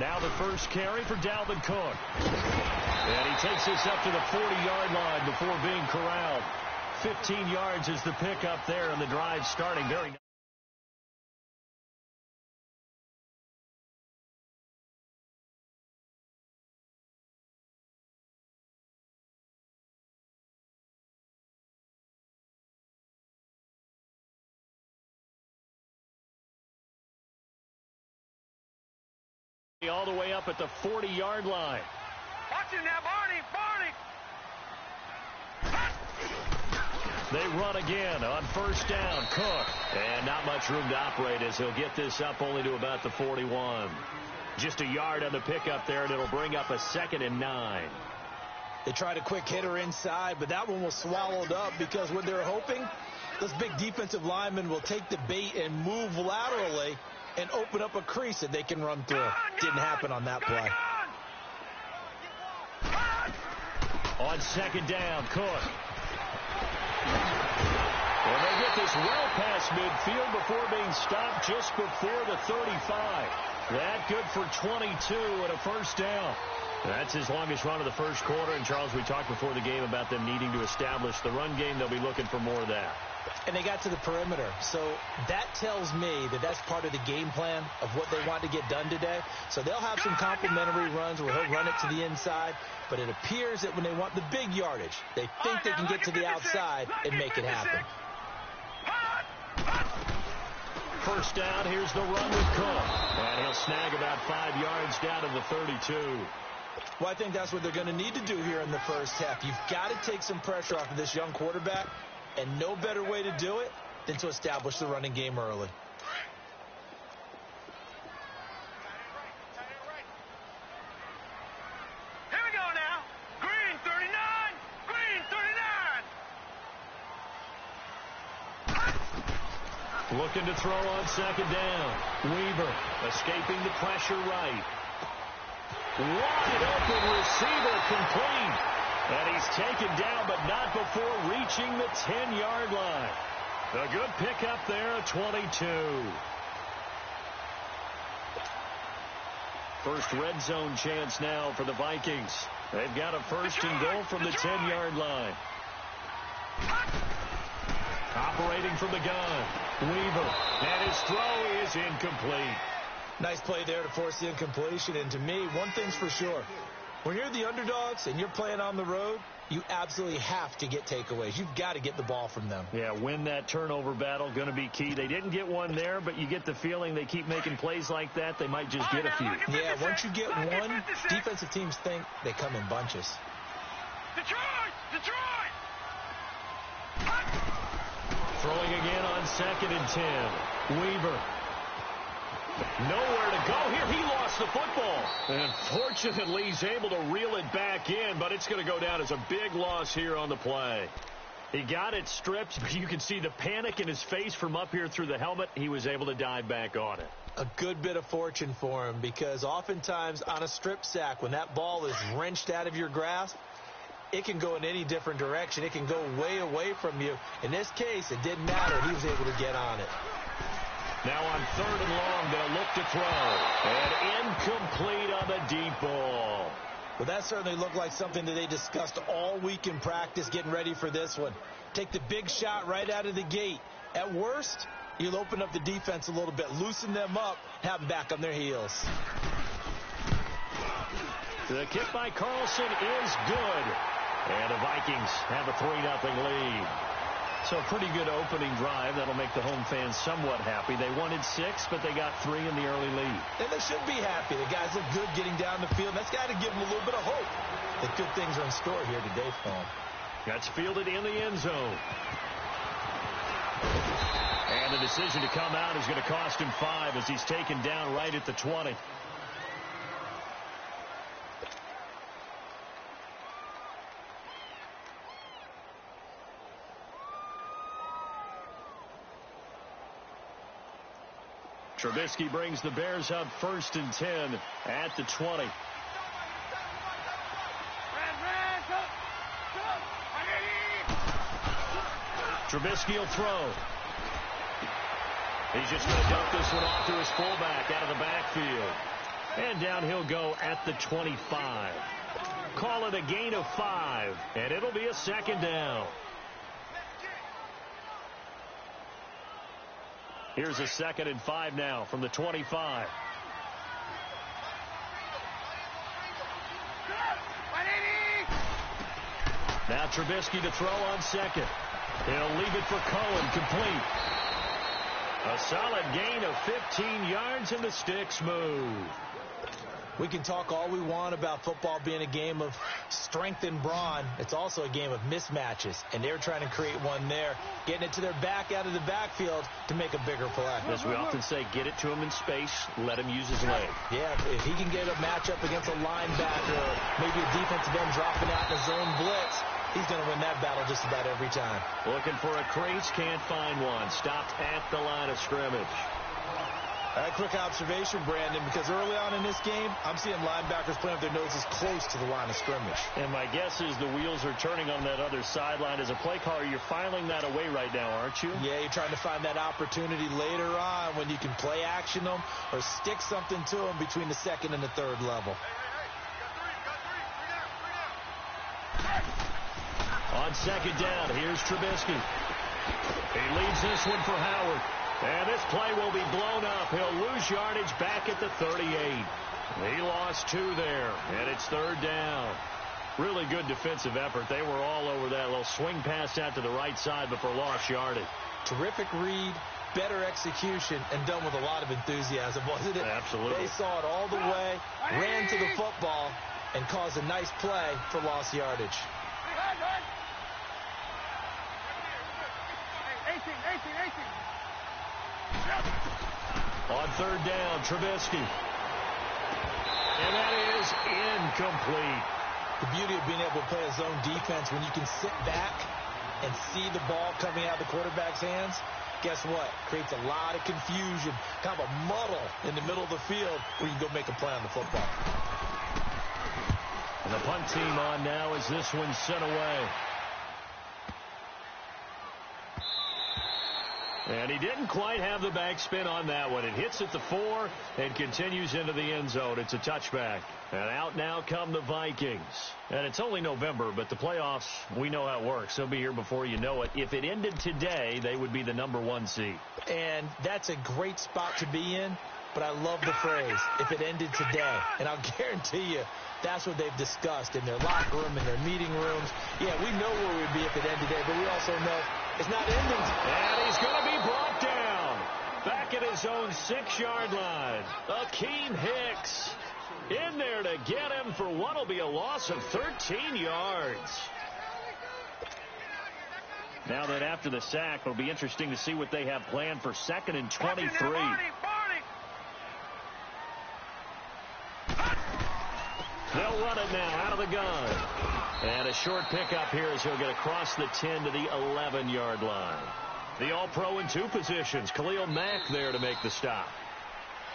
Now the first carry for Dalvin Cook. And he takes this up to the 40-yard line before being corralled. 15 yards is the pickup there, and the drive starting very nice. All the way up at the 40-yard line. Watch him now, Barney! They run again on first down. Cook. And not much room to operate as he'll get this up only to about the 41. Just a yard on the pickup there, and it'll bring up a 2nd and 9. They tried a quick hitter inside, but that one was swallowed up because what they're hoping, those big defensive linemen will take the bait and move laterally and open up a crease that they can run through. Didn't happen on that play. On 2nd down, Cook. And they get this well past midfield before being stopped just before the 35. That good for 22 and a first down. That's his longest run of the first quarter. And, Charles, we talked before the game about them needing to establish the run game. They'll be looking for more of that. And they got to the perimeter. So that tells me that that's part of the game plan of what they want to get done today. So they'll have some complimentary runs where he'll run it to the inside. But it appears that when they want the big yardage, they think they can get to the outside and make it happen. First down, here's the run with Cook. And he'll snag about 5 yards down to the 32. Well, I think that's what they're going to need to do here in the first half. You've got to take some pressure off of this young quarterback, and no better way to do it than to establish the running game early. Here we go now. Green 39. Green 39. Looking to throw on 2nd down. Weaver escaping the pressure right. Wide open receiver complete. And he's taken down, but not before reaching the 10-yard line. A good pickup there at 22. First red zone chance now for the Vikings. They've got a first and goal from the 10-yard line. Operating from the gun. Weaver. And his throw is incomplete. Nice play there to force the incompletion. And to me, one thing's for sure. When you're the underdogs and you're playing on the road, you absolutely have to get takeaways. You've got to get the ball from them. Yeah, win that turnover battle, going to be key. They didn't get one there, but you get the feeling they keep making plays like that, they might just get a few. Yeah, once you get one, defensive teams think they come in bunches. Detroit! Detroit! Throwing again on 2nd and 10. Weaver. Nowhere to go here. He lost the football. And fortunately, he's able to reel it back in, but it's going to go down as a big loss here on the play. He got it stripped. You can see the panic in his face from up here through the helmet. He was able to dive back on it. A good bit of fortune for him, because oftentimes on a strip sack, when that ball is wrenched out of your grasp, it can go in any different direction. It can go way away from you. In this case, it didn't matter. He was able to get on it. Now on 3rd and long, they'll look to throw. And incomplete on the deep ball. Well, that certainly looked like something that they discussed all week in practice getting ready for this one. Take the big shot right out of the gate. At worst, you'll open up the defense a little bit, loosen them up, have them back on their heels. The kick by Carlson is good. And the Vikings have a 3-0 lead. So a pretty good opening drive. That'll make the home fans somewhat happy. They wanted 6, but they got 3 in the early lead. And they should be happy. The guys look good getting down the field. That's got to give them a little bit of hope that good things are in store here today for them. That's fielded in the end zone. And the decision to come out is going to cost him 5 as he's taken down right at the 20. Trubisky brings the Bears up 1st and 10 at the 20. Trubisky will throw. He's just going to dump this one off to his fullback out of the backfield. And down he'll go at the 25. Call it a gain of 5, and it'll be a second down. Here's a 2nd and 5 now from the 25. Now Trubisky to throw on 2nd. He'll leave it for Cohen, complete. A solid gain of 15 yards, and the sticks move. We can talk all we want about football being a game of strength and brawn. It's also a game of mismatches, and they're trying to create one there, getting it to their back out of the backfield to make a bigger play. As we often say, get it to him in space, let him use his leg. Yeah, if he can get a matchup against a linebacker or maybe a defensive end dropping out in a zone blitz, he's going to win that battle just about every time. Looking for a crease, can't find one. Stopped at the line of scrimmage. All right, quick observation, Brandon, because early on in this game, I'm seeing linebackers playing with their noses close to the line of scrimmage. And my guess is the wheels are turning on that other sideline. As a play caller, you're filing that away right now, aren't you? Yeah, you're trying to find that opportunity later on when you can play action them or stick something to them between the 2nd and the 3rd level. On 2nd down, here's Trubisky. He leads this one for Howard. And this play will be blown up. He'll lose yardage back at the 38. He lost 2 there, and it's 3rd down. Really good defensive effort. They were all over that little swing pass out to the right side before lost yardage. Terrific read, better execution, and done with a lot of enthusiasm, wasn't it? Absolutely. They saw it all the way, ran to the football, and caused a nice play for lost yardage. 18. On 3rd down, Trubisky. And that is incomplete. The beauty of being able to play a zone defense when you can sit back and see the ball coming out of the quarterback's hands, guess what? Creates a lot of confusion, kind of a muddle in the middle of the field where you can go make a play on the football. And the punt team on now as this one's sent away. And he didn't quite have the backspin on that one. It hits at the 4 and continues into the end zone. It's a touchback. And out now come the Vikings. And it's only November, but the playoffs, we know how it works. They'll be here before you know it. If it ended today, they would be the number 1 seed. And that's a great spot to be in, but I love the phrase, if it ended today. And I'll guarantee you, that's what they've discussed in their locker room, in their meeting rooms. Yeah, we know where we'd be if it ended today, but we also know it's not ending. And he's going to be brought down back at his own 6-yard line. Akeem Hicks in there to get him for what will be a loss of 13 yards. Now that after the sack, it'll be interesting to see what they have planned for 2nd and 23. They'll run it now out of the gun. And a short pickup here as he'll get across the 10 to the 11-yard line. The All-Pro in 2 positions. Khalil Mack there to make the stop.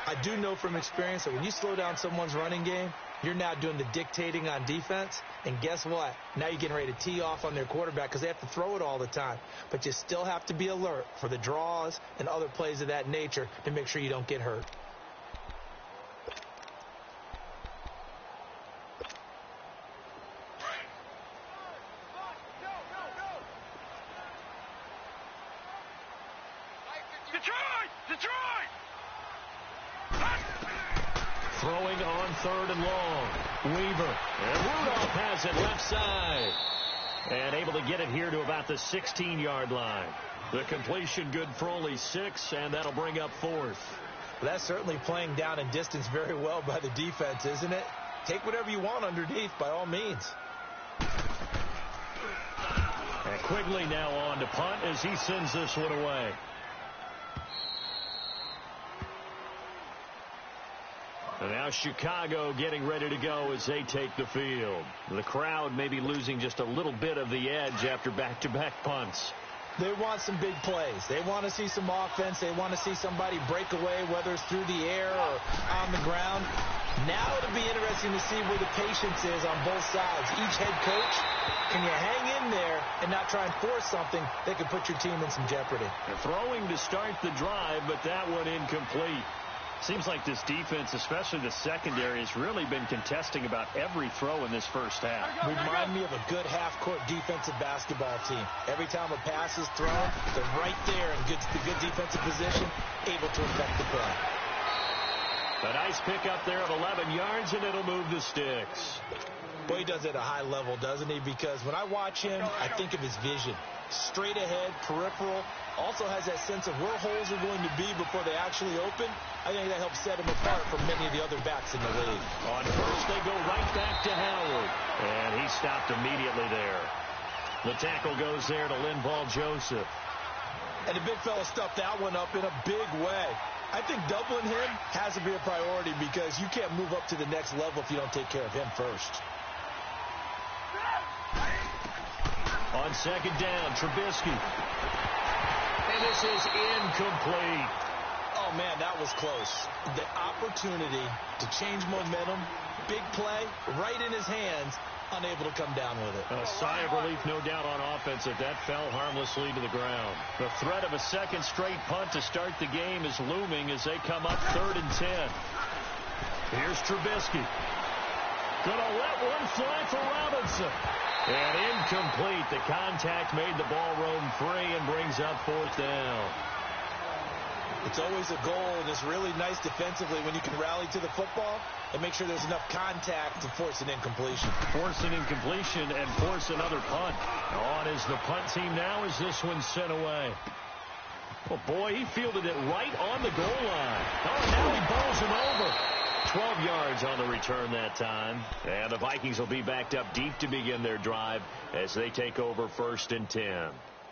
I do know from experience that when you slow down someone's running game, you're now doing the dictating on defense. And guess what? Now you're getting ready to tee off on their quarterback because they have to throw it all the time. But you still have to be alert for the draws and other plays of that nature to make sure you don't get hurt. Detroit! Throwing on 3rd and long. Weaver. And Rudolph has it left side. And able to get it here to about the 16-yard line. The completion good for only 6, and that'll bring up 4th. Well, that's certainly playing down and distance very well by the defense, isn't it? Take whatever you want underneath, by all means. And Quigley now on to punt as he sends this one away. And now Chicago getting ready to go as they take the field. The crowd may be losing just a little bit of the edge after back-to-back punts. They want some big plays. They want to see some offense. They want to see somebody break away, whether it's through the air or on the ground. Now it'll be interesting to see where the patience is on both sides. Each head coach, can you hang in there and not try and force something that could put your team in some jeopardy? And throwing to start the drive, but that one incomplete. Seems like this defense, especially the secondary, has really been contesting about every throw in this first half. Remind me of a good half-court defensive basketball team. Every time a pass is thrown, they're right there in the good defensive position, able to affect the play. A nice pickup there of 11 yards, and it'll move the sticks. Boy, he does it at a high level, doesn't he? Because when I watch him, I think of his vision. Straight ahead, peripheral, also has that sense of where holes are going to be before they actually open. I think that helps set him apart from many of the other backs in the league. On first, they go right back to Howard. And he stopped immediately there. The tackle goes there to Linval Joseph. And the big fella stuffed that one up in a big way. I think doubling him has to be a priority because you can't move up to the next level if you don't take care of him first. On second down, Trubisky. And this is incomplete. Oh, man, that was close. The opportunity to change momentum, big play, right in his hands, unable to come down with it. A sigh of relief, no doubt, on offense if that fell harmlessly to the ground. The threat of a second straight punt to start the game is looming as they come up 3rd and 10. Here's Trubisky. Gonna let one fly for Robinson. And incomplete. The contact made the ball roam free and brings up 4th down. It's always a goal, and it's really nice defensively when you can rally to the football and make sure there's enough contact to force an incompletion. Force an incompletion and force another punt. On is the punt team now as this one's sent away. Oh, boy, he fielded it right on the goal line. Oh, now he bowls him over. 12 yards on the return that time. And the Vikings will be backed up deep to begin their drive as they take over 1st and 10.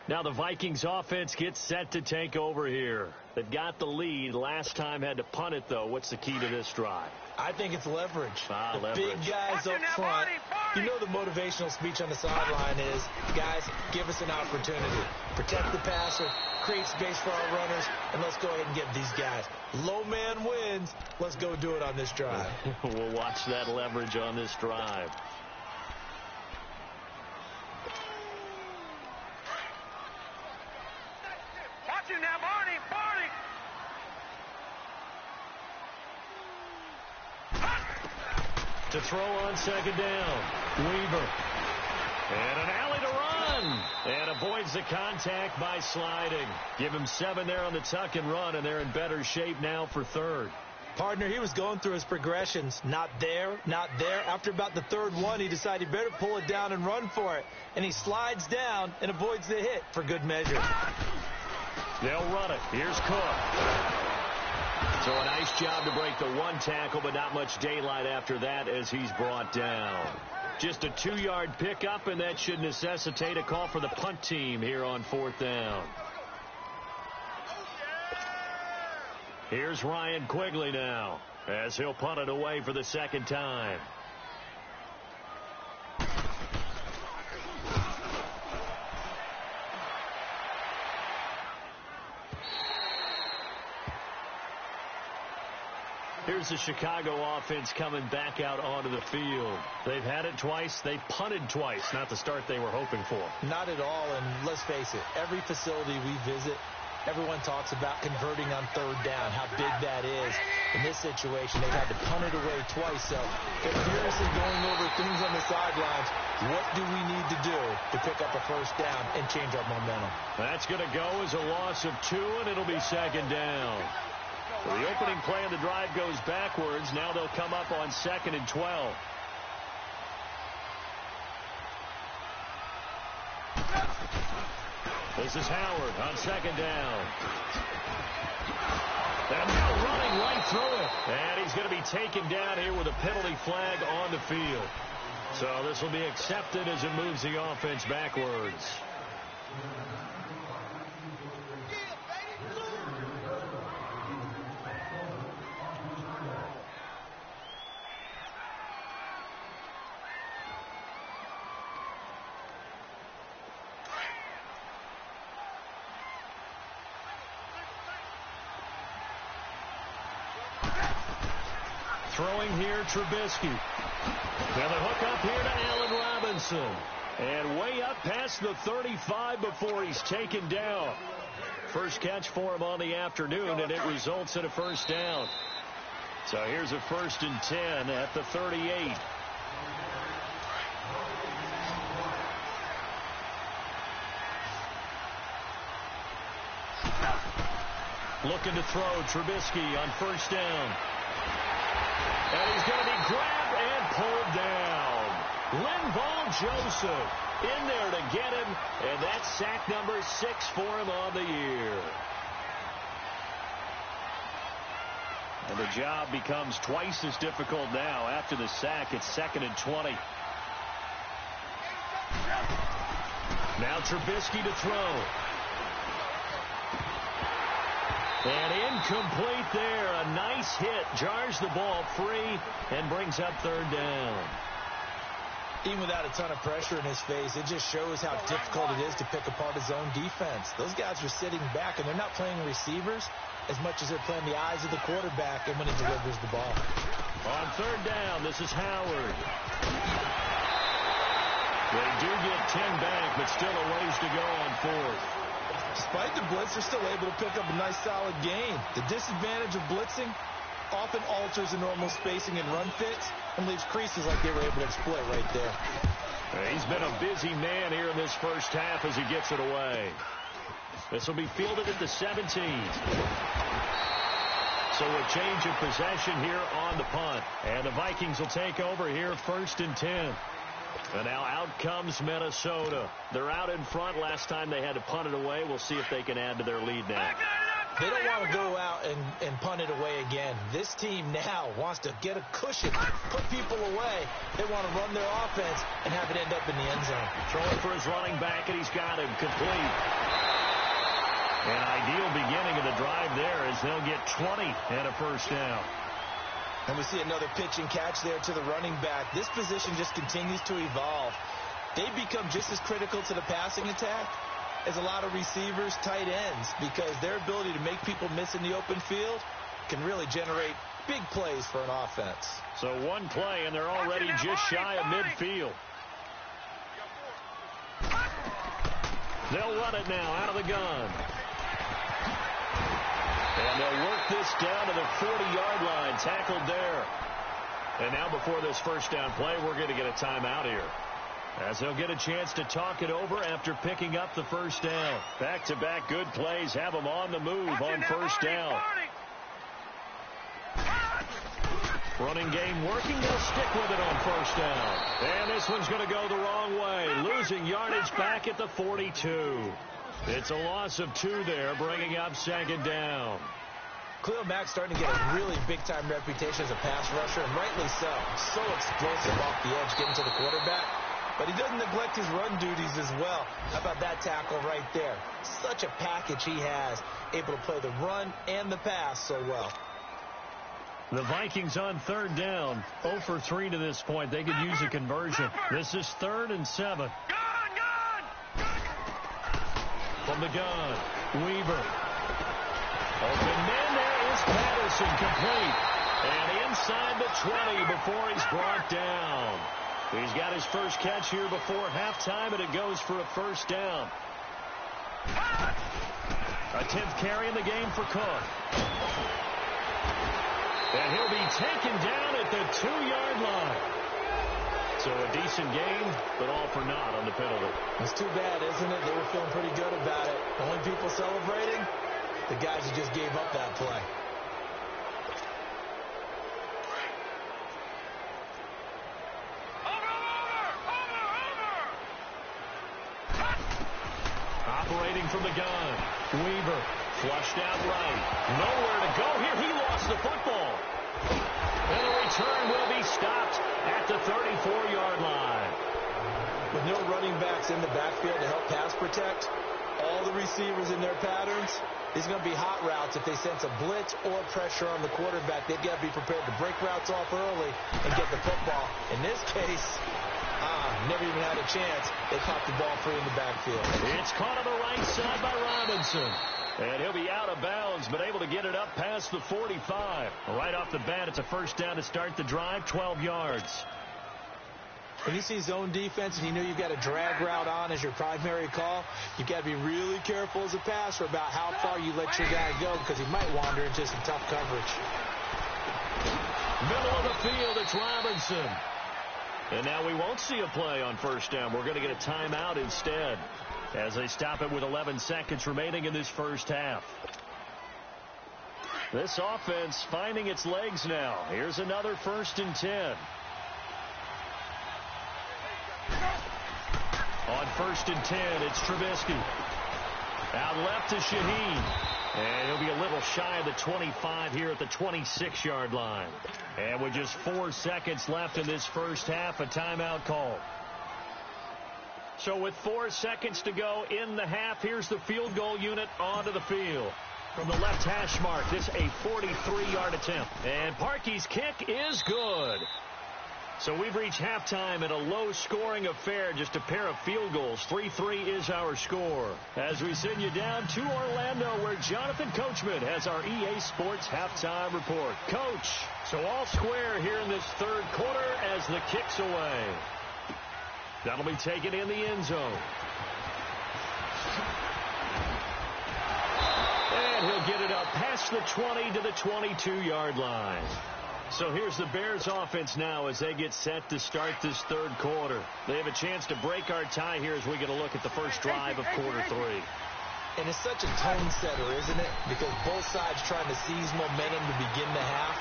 Now the Vikings offense gets set to take over here. They've got the lead. Last time had to punt it, though. What's the key to this drive? I think it's leverage. The leverage. Big guys up front. You know the motivational speech on the sideline is, guys, give us an opportunity. Protect the passer, create space for our runners, and let's go ahead and get these guys. Low man wins. Let's go do it on this drive. We'll watch that leverage on this drive. Watch it now, Barney! To throw on second down, Weaver. And an alley to run. And avoids the contact by sliding. Give him 7 there on the tuck and run, and they're in better shape now for 3rd. Partner, he was going through his progressions. Not there, not there. After about the 3rd one, he decided he better pull it down and run for it. And he slides down and avoids the hit for good measure. They'll run it. Here's Cook. So a nice job to break the one tackle, but not much daylight after that as he's brought down. Just a 2-yard pickup, and that should necessitate a call for the punt team here on 4th down. Here's Ryan Quigley now as he'll punt it away for the 2nd time. Here's the Chicago offense coming back out onto the field. They've had it twice. They've punted twice. Not the start they were hoping for. Not at all, and let's face it, every facility we visit, everyone talks about converting on 3rd down, how big that is. In this situation, they've had to punt it away twice, so they're furiously going over things on the sidelines. What do we need to do to pick up a 1st down and change our momentum? That's going to go as a loss of 2, and it'll be 2nd down. Well, the opening play of the drive goes backwards. Now they'll come up on 2nd and 12. This is Howard on 2nd down. And now running right through it. And he's going to be taken down here with a penalty flag on the field. So this will be accepted as it moves the offense backwards. Throwing here, Trubisky. Now the hook up here to Allen Robinson. And way up past the 35 before he's taken down. First catch for him on the afternoon, and it results in a 1st down. So here's a 1st and 10 at the 38. Looking to throw, Trubisky on 1st down. And he's going to be grabbed and pulled down. Linval Joseph in there to get him, and that's sack number 6 for him on the year. And the job becomes twice as difficult now after the sack. It's 2nd and 20. Now Trubisky to throw. And incomplete there. A nice hit. Jars the ball free and brings up 3rd down. Even without a ton of pressure in his face, it just shows how difficult it is to pick apart his own defense. Those guys are sitting back, and they're not playing receivers as much as they're playing the eyes of the quarterback and when he delivers the ball. On 3rd down, this is Howard. They do get 10 back, but still a ways to go on 4th. Despite the blitz, they're still able to pick up a nice, solid gain. The disadvantage of blitzing often alters the normal spacing and run fits and leaves creases like they were able to exploit right there. He's been a busy man here in this first half as he gets it away. This will be fielded at the 17. So a change of possession here on the punt. And the Vikings will take over here 1st and 10. And now out comes Minnesota. They're out in front. Last time they had to punt it away. We'll see if they can add to their lead now. They don't want to go out and punt it away again. This team now wants to get a cushion, put people away. They want to run their offense and have it end up in the end zone. Throwing for his running back, and he's got him complete. An ideal beginning of the drive there as they'll get 20 and a 1st down. And we see another pitch and catch there to the running back. This position just continues to evolve. They become just as critical to the passing attack as a lot of receivers, tight ends, because their ability to make people miss in the open field can really generate big plays for an offense. So one play, and they're already just shy of midfield. They'll run it now out of the gun. And they'll work this down to the 40-yard line, tackled there. And now before this 1st down play, we're going to get a timeout here, as they'll get a chance to talk it over after picking up the 1st down. Back-to-back good plays have them on the move on 1st down. Running game working. They'll stick with it on 1st down. And this one's going to go the wrong way, losing yardage back at the 42. It's a loss of 2 there, bringing up 2nd down. Khalil Mack's starting to get a really big-time reputation as a pass rusher, and rightly so. So explosive off the edge, getting to the quarterback. But he doesn't neglect his run duties as well. How about that tackle right there? Such a package he has, able to play the run and the pass so well. The Vikings on 3rd down, 0 for 3 to this point. They could use a conversion. This is 3rd and 7. From the gun, Weaver. Open man, there is Patterson, complete. And inside the 20 before he's brought down. He's got his first catch here before halftime, and it goes for a 1st down. A 10th carry in the game for Cook. And he'll be taken down at the 2-yard line. So a decent game, but all for naught on the penalty. It's too bad, isn't it? They were feeling pretty good about it. Only people celebrating, the guys who just gave up that play. Operating from the gun, Weaver flushed out right. Nowhere to go here. He lost the football. And the return will be stopped at the 34-yard line. With no running backs in the backfield to help pass protect, all the receivers in their patterns, these are going to be hot routes. If they sense a blitz or pressure on the quarterback, they've got to be prepared to break routes off early and get the football. In this case, never even had a chance. They popped the ball free in the backfield. It's caught on the right side by Robinson. And he'll be out of bounds, but able to get it up past the 45. Right off the bat, it's a 1st down to start the drive, 12 yards. When you see zone defense and you know you've got a drag route on as your primary call, you've got to be really careful as a passer about how far you let your guy go, because he might wander into some tough coverage. Middle of the field, it's Robinson. And now we won't see a play on first down. We're going to get a timeout instead as they stop it with 11 seconds remaining in this first half. This offense finding its legs now. Here's another 1st and 10. On 1st and 10, it's Trubisky. Out left to Shaheen. And he'll be a little shy of the 25 here at the 26-yard line. And with just 4 seconds left in this first half, a timeout call. So with 4 seconds to go in the half, here's the field goal unit onto the field. From the left hash mark, this a 43-yard attempt. And Parkey's kick is good. So we've reached halftime in a low-scoring affair, just a pair of field goals. 3-3 is our score. As we send you down to Orlando, where Jonathan Coachman has our EA Sports halftime report. Coach, so all square here in this third quarter as the kick's away. That'll be taken in the end zone. And he'll get it up past the 20 to the 22-yard line. So here's the Bears offense now as they get set to start this third quarter. They have a chance to break our tie here as we get a look at the first drive of quarter 3. And it's such a tone setter, isn't it? Because both sides trying to seize momentum to begin the half.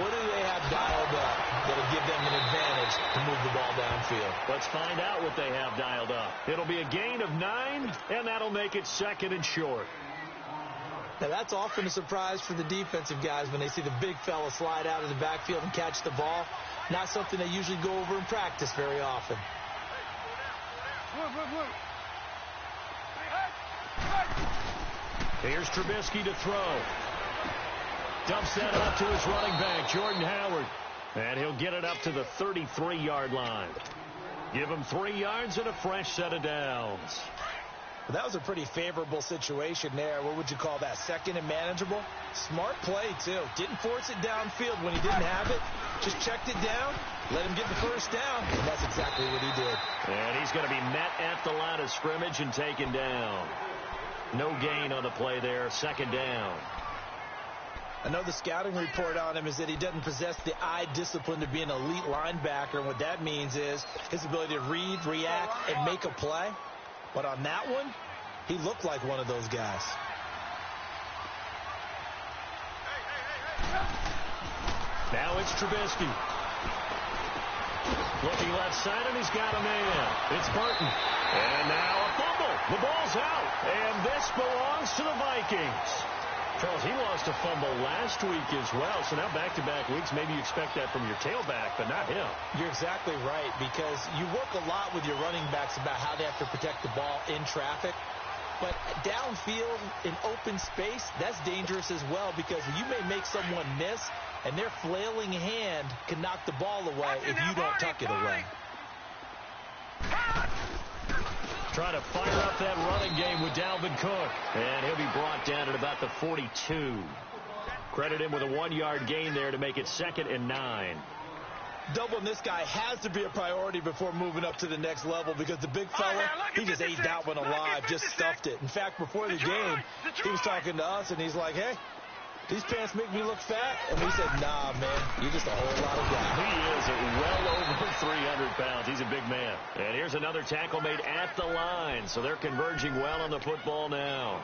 What do they have dialed up that'll give them an advantage to move the ball downfield? Let's find out what they have dialed up. It'll be a gain of 9, and that'll make it 2nd and short. Now, that's often a surprise for the defensive guys when they see the big fella slide out of the backfield and catch the ball. Not something they usually go over in practice very often. Here's Trubisky to throw. Dumps that off to his running back, Jordan Howard. And he'll get it up to the 33-yard line. Give him 3 yards and a fresh set of downs. Well, that was a pretty favorable situation there. What would you call that? 2nd and manageable? Smart play, too. Didn't force it downfield when he didn't have it. Just checked it down, let him get the first down, and that's exactly what he did. And he's going to be met at the line of scrimmage and taken down. No gain on the play there, 2nd down. I know the scouting report on him is that he doesn't possess the eye discipline to be an elite linebacker, and what that means is his ability to read, react, and make a play. But on that one, he looked like one of those guys. Now it's Trubisky. Looking left side, and he's got a man. It's Burton. And now a fumble. The ball's out. And this belongs to the Vikings. Charles, he lost a fumble last week as well. So now back-to-back weeks, maybe you expect that from your tailback, but not him. You're exactly right, because you work a lot with your running backs about how they have to protect the ball in traffic. But downfield in open space, that's dangerous as well, because you may make someone miss, and their flailing hand can knock the ball away if you don't tuck it away. Trying to fire up that running game with Dalvin Cook. And he'll be brought down at about the 42. Credit him with a 1-yard gain there to make it 2nd and 9. Doubling this guy has to be a priority before moving up to the next level, because the big fella, he just ate that one alive, just stuffed it. In fact, before the game, he was talking to us, and he's like, hey, these pants make me look fat? And we said, nah, man, you're just a whole lot of guy. He is well over 300 pounds. He's a big man. And here's another tackle made at the line. So they're converging well on the football now.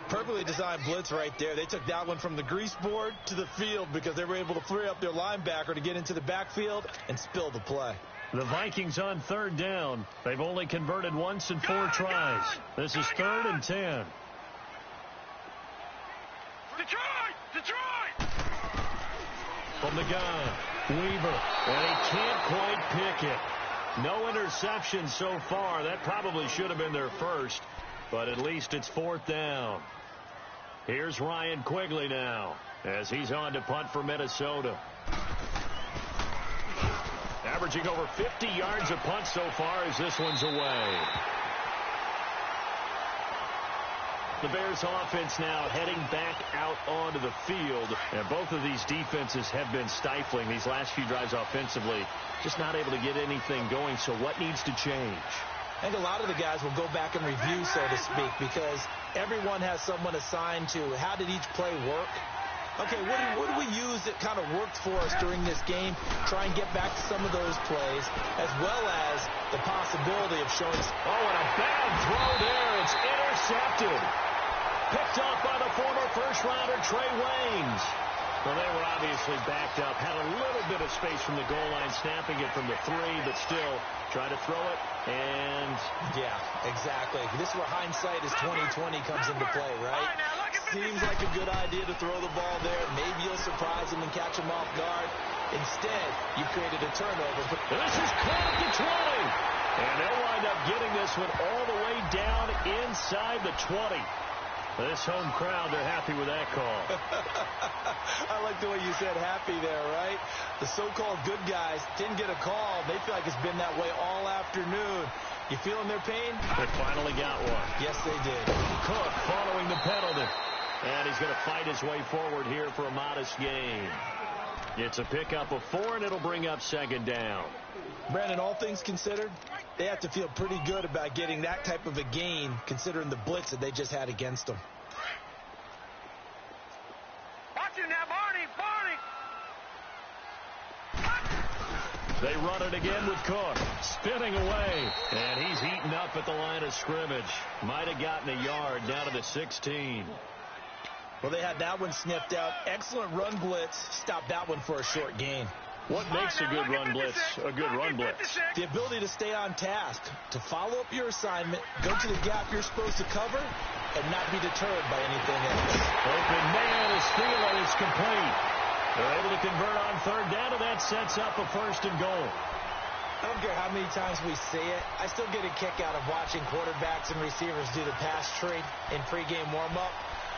Perfectly designed blitz right there. They took that one from the grease board to the field because they were able to free up their linebacker to get into the backfield and spill the play. The Vikings on 3rd down. They've only converted once in 4 tries. This is 3rd and 10. Detroit! From the gun, Weaver, and he can't quite pick it. No interception so far. That probably should have been their first, but at least it's 4th down. Here's Ryan Quigley now as he's on to punt for Minnesota. Averaging over 50 yards a punt so far as this one's away. The Bears offense now heading back out onto the field. And both of these defenses have been stifling these last few drives offensively. Just not able to get anything going. So what needs to change? I think a lot of the guys will go back and review, so to speak, because everyone has someone assigned to how did each play work. Okay, what do we use that kind of worked for us during this game? Try and get back to some of those plays, as well as the possibility of showing... Oh, and a bad throw there. It's intercepted. Picked off by the former first-rounder, Trey Waynes. Well, they were obviously backed up. Had a little bit of space from the goal line, snapping it from the 3, but still try to throw it. And yeah, exactly. This is where hindsight is 20/20 comes into play, right? Seems like a good idea to throw the ball there. Maybe you'll surprise him and catch him off guard. Instead, you created a turnover. But this is caught at the 20. And they'll wind up getting this one all the way down inside the 20. This home crowd, they're happy with that call. I like the way you said happy there, right? The so-called good guys didn't get a call. They feel like it's been that way all afternoon. You feeling their pain? They finally got one. Yes, they did. Cook following the penalty. And he's going to fight his way forward here for a modest gain. It's a pickup of 4, and it'll bring up second down. Brandon, all things considered, they have to feel pretty good about getting that type of a gain, considering the blitz that they just had against them. Watch it now, Barney. They run it again with Cook. Spinning away. And he's eaten up at the line of scrimmage. Might have gotten a yard down to the 16. Well, they had that one sniffed out. Excellent run blitz. Stopped that one for a short gain. What makes a good run blitz a good run blitz? The ability to stay on task, to follow up your assignment, go to the gap you're supposed to cover, and not be deterred by anything else. Open man is Thielen. It's complete. They're able to convert on third down, and that sets up a first and goal. I don't care how many times we see it. I still get a kick out of watching quarterbacks and receivers do the pass tree in pregame warm-up.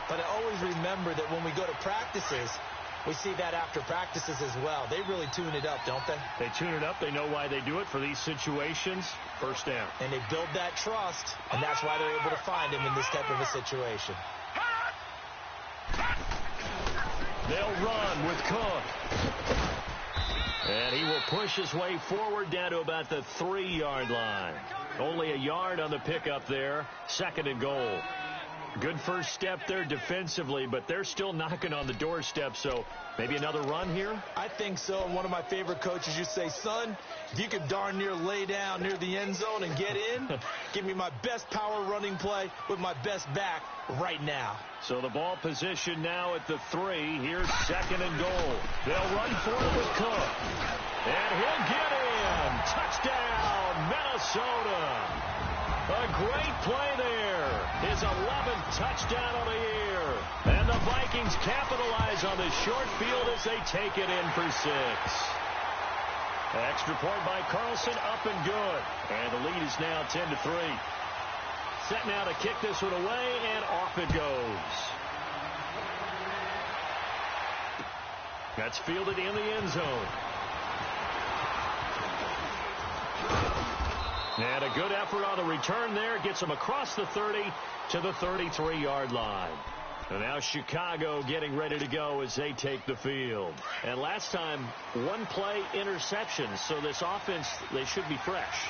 But I always remember that when we go to practices, we see that after practices as well. They really tune it up, don't they? They tune it up. They know why they do it for these situations. First down. And they build that trust, and that's why they're able to find him in this type of a situation. They'll run with Cook. And he will push his way forward down to about the 3-yard line. Only a yard on the pickup there. Second and goal. Good first step there defensively, but they're still knocking on the doorstep, so maybe another run here? I think so. And one of my favorite coaches, you say, son, if you could darn near lay down near the end zone and get in, give me my best power running play with my best back right now. So the ball position now at the 3. Here's second and goal. They'll run for it with Cook. And he'll get in. Touchdown, Minnesota. A great play there. His 11th touchdown of the year. And the Vikings capitalize on the short field as they take it in for 6. Extra point by Carlson, up and good. And the lead is now 10-3. Set now to kick this one away, and off it goes. That's fielded in the end zone. And a good effort on the return there. Gets him across the 30 to the 33-yard line. And now Chicago getting ready to go as they take the field. And last time, one-play interceptions. So this offense, they should be fresh.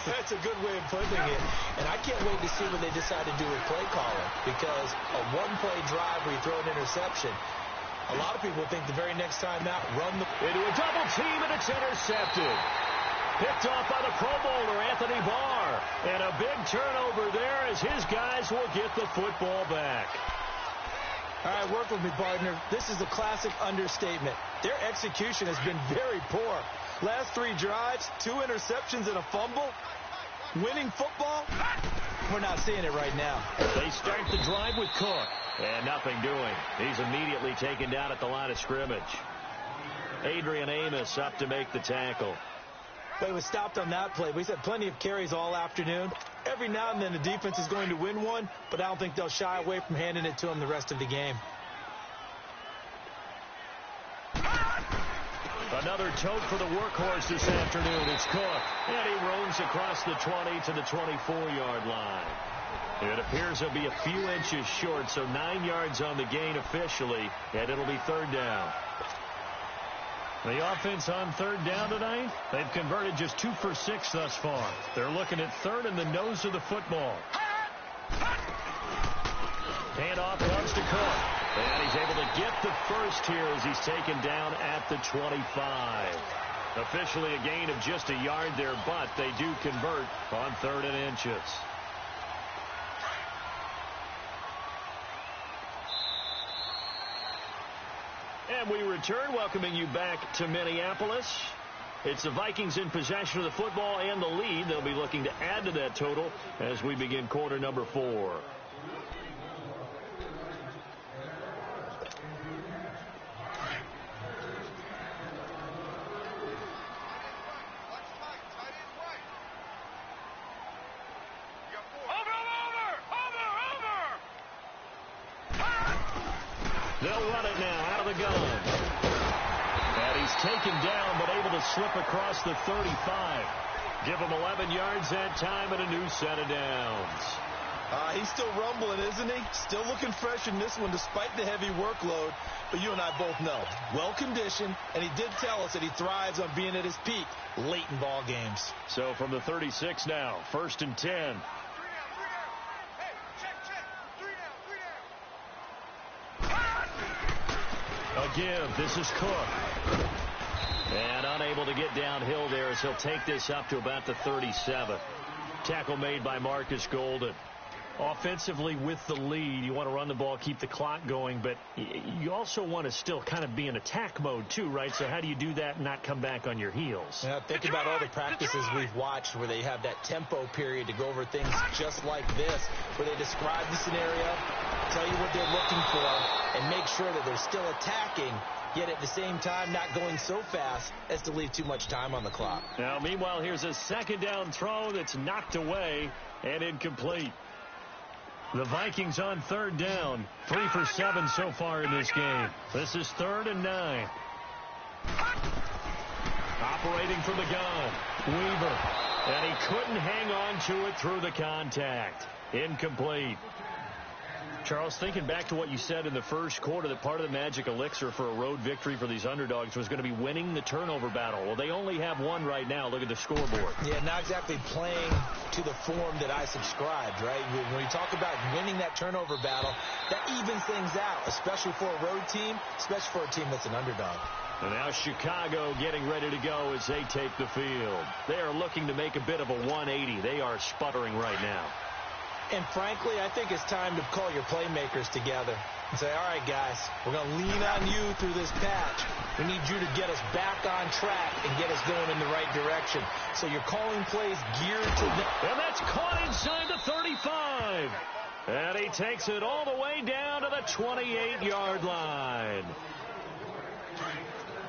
That's a good way of putting it. And I can't wait to see what they decide to do with play calling. Because a one-play drive where you throw an interception, a lot of people think the very next time out, run the... Into a double team, and it's intercepted. Picked off by the Pro Bowler, Anthony Barr. And a big turnover there as his guys will get the football back. All right, work with me, partner. This is a classic understatement. Their execution has been very poor. Last 3 drives, 2 interceptions and a fumble. Winning football? We're not seeing it right now. They start the drive with Cook. And nothing doing. He's immediately taken down at the line of scrimmage. Adrian Amos up to make the tackle. But he was stopped on that play. We've had plenty of carries all afternoon. Every now and then the defense is going to win one, but I don't think they'll shy away from handing it to him the rest of the game. Another tote for the workhorse this afternoon. It's Cook. And he roams across the 20 to the 24-yard line. It appears he'll be a few inches short, so 9 yards on the gain officially, and it'll be third down. The offense on third down tonight, they've converted just 2 for 6 thus far. They're looking at third in the nose of the football. Handoff comes to Cook. And he's able to get the first here as he's taken down at the 25. Officially a gain of just a yard there, but they do convert on 3rd and inches. And we return, welcoming you back to Minneapolis. It's the Vikings in possession of the football and the lead. They'll be looking to add to that total as we begin quarter number 4. They'll run it now out of the gun. And he's taken down, but able to slip across the 35. Give him 11 yards that time and a new set of downs. He's still rumbling, isn't he? Still looking fresh in this one despite the heavy workload. But you and I both know, well-conditioned, and he did tell us that he thrives on being at his peak late in ball games. So from the 36 now, 1st and 10. Again, this is Cook. And unable to get downhill there as he'll take this up to about the 37. Tackle made by Marcus Golden. Offensively with the lead, you want to run the ball, keep the clock going, but you also want to still kind of be in attack mode too, right? So how do you do that and not come back on your heels? Yeah, think about all the practices we've watched where they have that tempo period to go over things just like this, where they describe the scenario, tell you what they're looking for, and make sure that they're still attacking, yet at the same time not going so fast as to leave too much time on the clock. Now, meanwhile, here's a second down throw that's knocked away and incomplete. The Vikings on 3rd down, 3 for 7 so far in this game. This is 3rd and 9. Operating from the gun, Weaver. And he couldn't hang on to it through the contact. Incomplete. Charles, thinking back to what you said in the first quarter, that part of the magic elixir for a road victory for these underdogs was going to be winning the turnover battle. Well, they only have one right now. Look at the scoreboard. Yeah, not exactly playing to the form that I subscribed, right? When you talk about winning that turnover battle, that evens things out, especially for a road team, especially for a team that's an underdog. And now Chicago getting ready to go as they take the field. They are looking to make a bit of a 180. They are sputtering right now. And frankly, I think it's time to call your playmakers together and say, all right, guys, we're going to lean on you through this patch. We need you to get us back on track and get us going in the right direction. So you're calling plays geared to them. And that's caught inside the 35. And he takes it all the way down to the 28-yard line.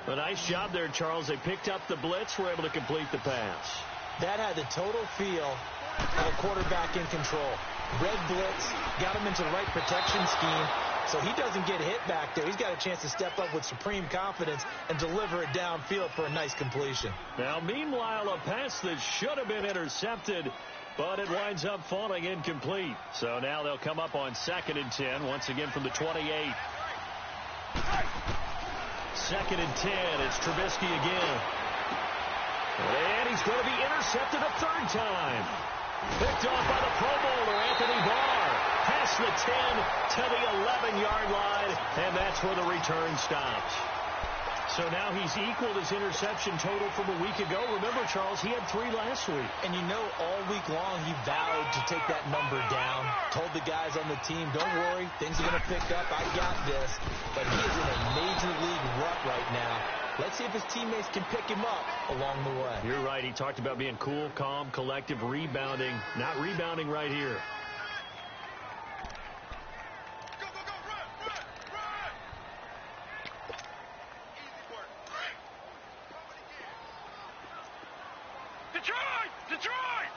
A nice job there, Charles. They picked up the blitz, were able to complete the pass. That had the total feel of a quarterback in control. Red blitz, got him into the right protection scheme, so he doesn't get hit back there. He's got a chance to step up with supreme confidence and deliver it downfield for a nice completion. Now, meanwhile, a pass that should have been intercepted, but it winds up falling incomplete. So now they'll come up on 2nd and 10, once again from the 28. 2nd and 10, it's Trubisky again. And he's going to be intercepted a 3rd time. Picked off by the Pro Bowler, Anthony Barr. Past the 10 to the 11-yard line, and that's where the return stops. So now he's equaled his interception total from a week ago. Remember, Charles, he had 3 last week. And you know, all week long he vowed to take that number down. Told the guys on the team, don't worry, things are going to pick up. I got this. But he is in a major league rut right now. Let's see if his teammates can pick him up along the way. You're right. He talked about being cool, calm, collective, rebounding. Not rebounding right here. Go, go, go, run, run, run! Easy work. Detroit! Detroit!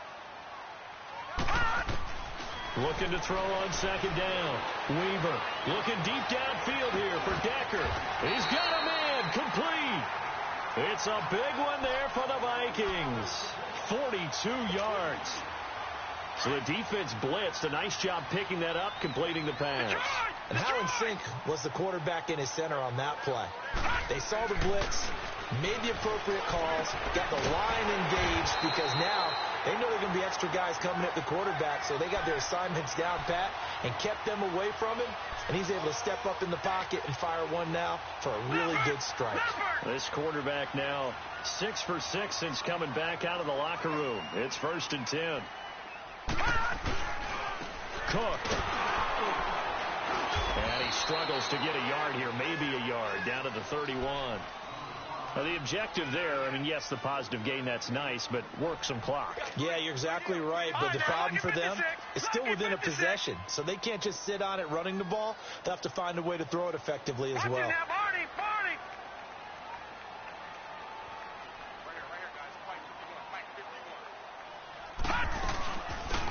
Looking to throw on 2nd down. Weaver looking deep downfield here for Decker. He's got a man. Complete. It's a big one there for the Vikings. 42 yards. So the defense blitzed. A nice job picking that up, completing the pass. And how in sync was the quarterback and his center on that play? They saw the blitz, made the appropriate calls, got the line engaged, because now They know they're going to be extra guys coming at the quarterback, so they got their assignments down pat and kept them away from him, and he's able to step up in the pocket and fire one now for a really good strike. This quarterback now 6 for 6 since coming back out of the locker room. It's 1st and 10. Cook. And he struggles to get a yard here, maybe a yard, down to the 31. Now, the objective there, I mean, yes, the positive gain, that's nice, but work some clock. Yeah, you're exactly right, but the problem for them is still within a possession, so they can't just sit on it running the ball. They'll have to find a way to throw it effectively as well.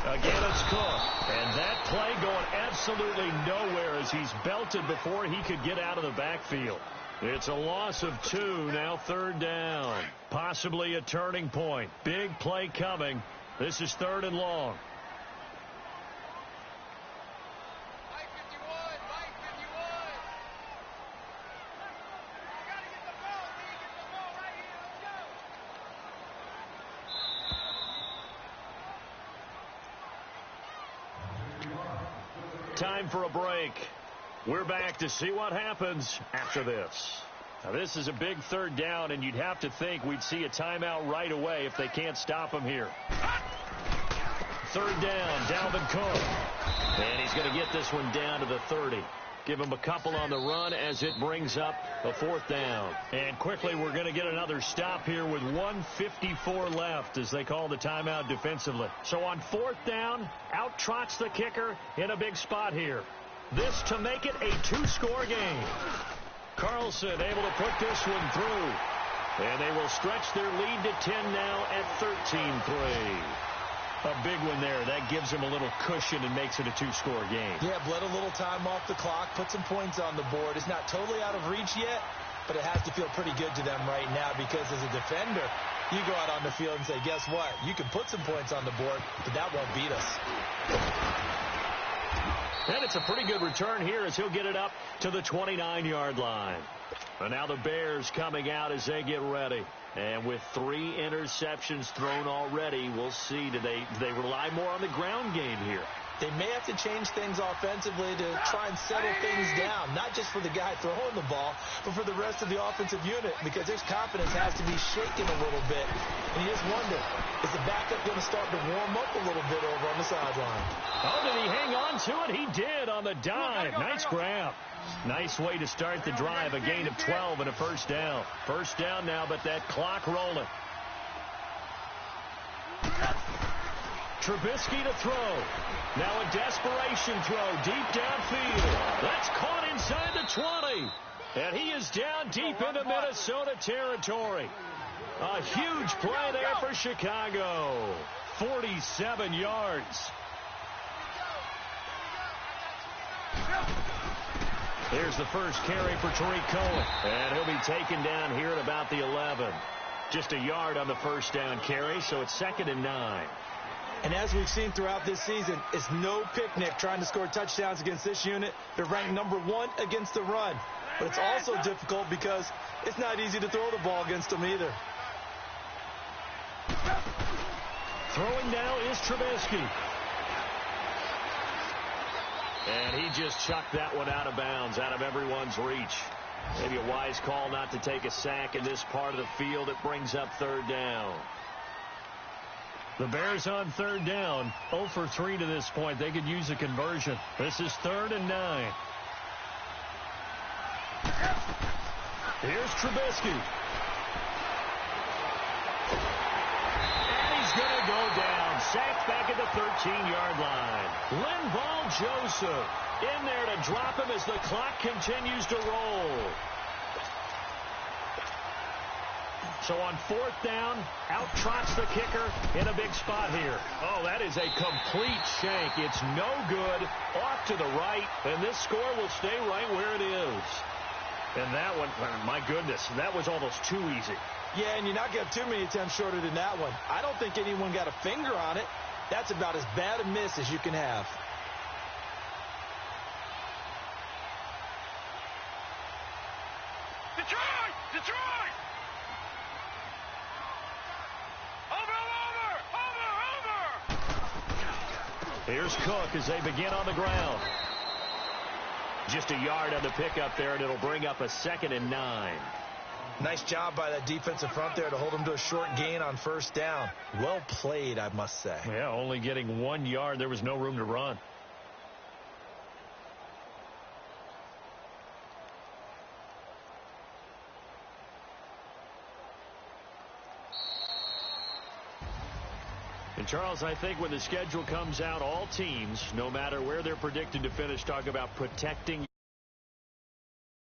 Again, it's Cook. And that play going absolutely nowhere as he's belted before he could get out of the backfield. It's a loss of 2, now 3rd down. Possibly a turning point. Big play coming. This is 3rd and long. Time for a break. We're back to see what happens after this. Now, this is a big 3rd down, and you'd have to think we'd see a timeout right away if they can't stop him here. 3rd down, Dalvin Cook. And he's going to get this one down to the 30. Give him a couple on the run as it brings up a 4th down. And quickly, we're going to get another stop here with 1:54 left as they call the timeout defensively. So on 4th down, out trots the kicker in a big spot here. This to make it a 2-score game. Carlson able to put this one through. And they will stretch their lead to 10 now at 13-3. A big one there. That gives them a little cushion and makes it a 2-score game. Yeah, bled a little time off the clock, put some points on the board. It's not totally out of reach yet, but it has to feel pretty good to them right now because as a defender, you go out on the field and say, guess what? You can put some points on the board, but that won't beat us. And it's a pretty good return here as he'll get it up to the 29-yard line. And now the Bears coming out as they get ready. And with 3 interceptions thrown already, we'll see. Do they rely more on the ground game here? They may have to change things offensively to try and settle things down, not just for the guy throwing the ball, but for the rest of the offensive unit, because his confidence has to be shaken a little bit. And you just wonder, is the backup going to start to warm up a little bit over on the sideline? Oh, did he hang on to it? He did on the dive. Nice grab. Nice way to start the drive. A gain of 12 and a 1st down. 1st down now, but that clock rolling. Trubisky to throw. Now a desperation throw deep downfield. That's caught inside the 20. And he is down deep into Minnesota territory. A huge play there for Chicago. 47 yards. Here's the first carry for Tariq Cohen. And he'll be taken down here at about the 11. Just a yard on the 1st down carry, so it's 2nd and 9. And as we've seen throughout this season, it's no picnic trying to score touchdowns against this unit. They're ranked number 1 against the run. But it's also difficult because it's not easy to throw the ball against them either. Throwing now is Trubisky. And he just chucked that one out of bounds, out of everyone's reach. Maybe a wise call not to take a sack in this part of the field. It brings up 3rd down. The Bears on 3rd down, 0 for 3 to this point. They could use a conversion. This is 3rd and 9. Here's Trubisky. And he's going to go down. Sacked back at the 13-yard line. Linval Joseph in there to drop him as the clock continues to roll. So on 4th down, out trots the kicker in a big spot here. Oh, that is a complete shank. It's no good. Off to the right, and this score will stay right where it is. And that one, my goodness, that was almost too easy. Yeah, and you're not going to have too many attempts shorter than that one. I don't think anyone got a finger on it. That's about as bad a miss as you can have. Detroit! Detroit! Over! Here's Cook as they begin on the ground. Just a yard on the pickup there, and it'll bring up a 2nd and 9. Nice job by that defensive front there to hold him to a short gain on first down. Well played, I must say. Yeah, only getting 1 yard. There was no room to run. And, Charles, I think when the schedule comes out, all teams, no matter where they're predicted to finish, talk about protecting